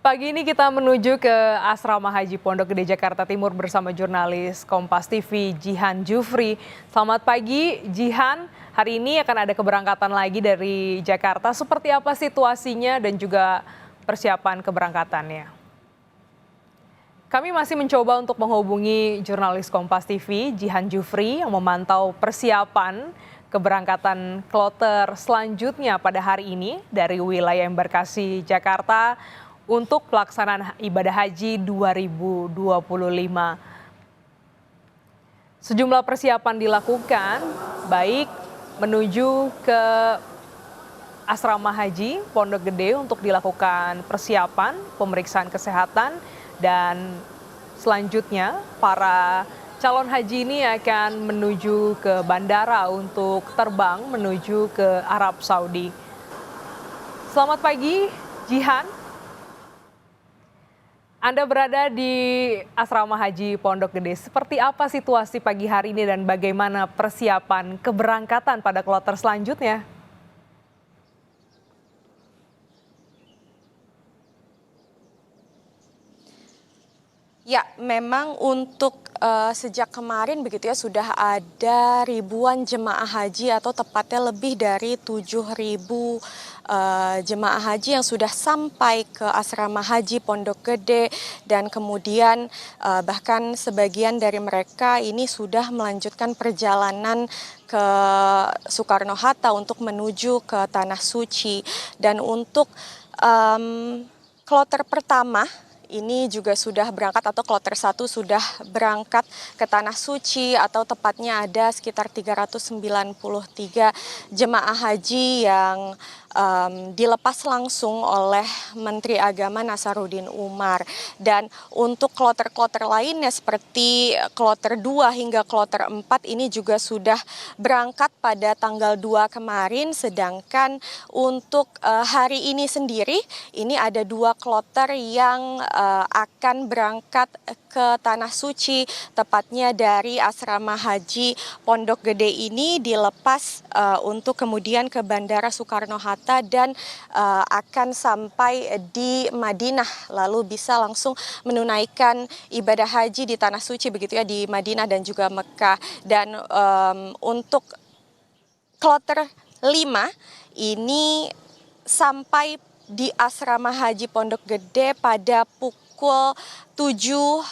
Pagi ini kita menuju ke Asrama Haji Pondok Gede Jakarta Timur bersama jurnalis Kompas TV Jihan Jufri. Selamat pagi Jihan, hari ini akan ada keberangkatan lagi dari Jakarta. Seperti apa situasinya dan juga persiapan keberangkatannya? Kami masih mencoba untuk menghubungi jurnalis Kompas TV Jihan Jufri yang memantau persiapan keberangkatan kloter selanjutnya pada hari ini dari wilayah embarkasi Jakarta untuk pelaksanaan ibadah haji 2025. Sejumlah persiapan dilakukan, baik menuju ke Asrama Haji Pondok Gede untuk dilakukan persiapan pemeriksaan kesehatan, dan selanjutnya para calon haji ini akan menuju ke bandara untuk terbang menuju ke Arab Saudi. Selamat pagi, Jihan. Anda berada di Asrama Haji Pondok Gede. Seperti apa situasi pagi hari ini dan bagaimana persiapan keberangkatan pada kloter selanjutnya? Ya, memang untuk sejak kemarin begitu ya sudah ada ribuan jemaah haji atau tepatnya lebih dari 7.000 jemaah haji yang sudah sampai ke Asrama Haji Pondok Gede, dan kemudian bahkan sebagian dari mereka ini sudah melanjutkan perjalanan ke Soekarno-Hatta untuk menuju ke Tanah Suci. Dan untuk kloter pertama ini juga sudah berangkat, atau kloter 1 sudah berangkat ke Tanah Suci, atau tepatnya ada sekitar 393 jemaah haji yang dilepas langsung oleh Menteri Agama Nasaruddin Umar. Dan untuk kloter-kloter lainnya seperti kloter 2 hingga kloter 4 ini juga sudah berangkat pada tanggal 2 kemarin. Sedangkan untuk hari ini sendiri, ini ada 2 kloter yang akan berangkat ke Tanah Suci, tepatnya dari Asrama Haji Pondok Gede ini dilepas untuk kemudian ke Bandara Soekarno-Hatta dan akan sampai di Madinah, lalu bisa langsung menunaikan ibadah haji di Tanah Suci begitu ya, di Madinah dan juga Mekah. Dan untuk kloter 5 ini sampai di Asrama Haji Pondok Gede pada pukul 7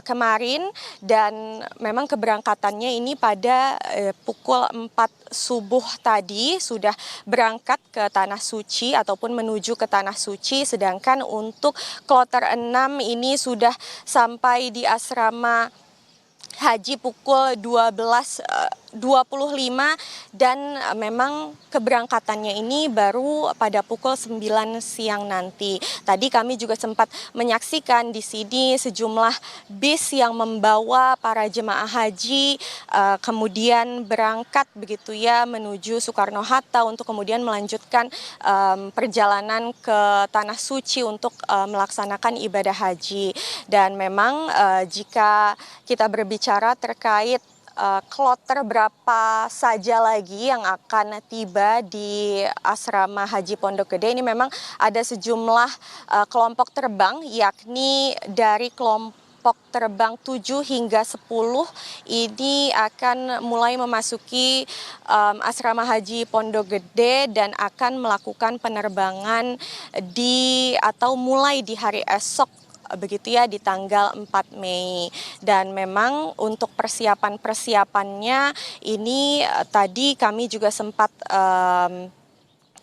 kemarin, dan memang keberangkatannya ini pada pukul 4 subuh tadi sudah berangkat ke Tanah Suci ataupun menuju ke Tanah Suci. Sedangkan untuk kloter 6 ini sudah sampai di Asrama Haji pukul 12.25, dan memang keberangkatannya ini baru pada pukul 9 siang nanti. Tadi kami juga sempat menyaksikan di sini sejumlah bis yang membawa para jemaah haji kemudian berangkat begitu ya menuju Soekarno-Hatta untuk kemudian melanjutkan perjalanan ke Tanah Suci untuk melaksanakan ibadah haji. Dan memang jika kita berbicara terkait kloter berapa saja lagi yang akan tiba di Asrama Haji Pondok Gede, ini memang ada sejumlah kelompok terbang, yakni dari kelompok terbang 7 hingga 10 ini akan mulai memasuki Asrama Haji Pondok Gede dan akan melakukan penerbangan atau mulai di hari esok begitu ya, di tanggal 4 Mei. Dan memang untuk persiapannya ini tadi kami juga sempat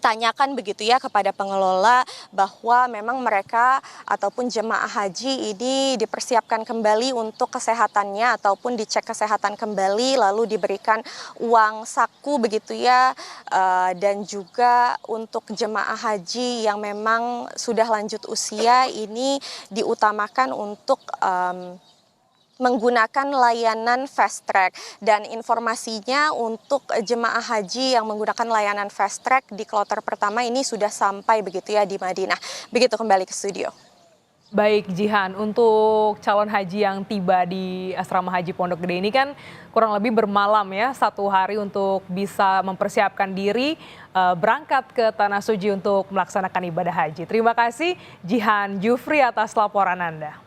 tanyakan begitu ya kepada pengelola bahwa memang mereka ataupun jemaah haji ini dipersiapkan kembali untuk kesehatannya ataupun dicek kesehatan kembali, lalu diberikan uang saku begitu ya, dan juga untuk jemaah haji yang memang sudah lanjut usia ini diutamakan untuk menggunakan layanan fast track. Dan informasinya untuk jemaah haji yang menggunakan layanan fast track di kloter pertama ini sudah sampai begitu ya di Madinah. Begitu, kembali ke studio. Baik Jihan, untuk calon haji yang tiba di Asrama Haji Pondok Gede ini kan kurang lebih bermalam ya, 1 hari untuk bisa mempersiapkan diri berangkat ke Tanah Suci untuk melaksanakan ibadah haji. Terima kasih Jihan Jufri atas laporan Anda.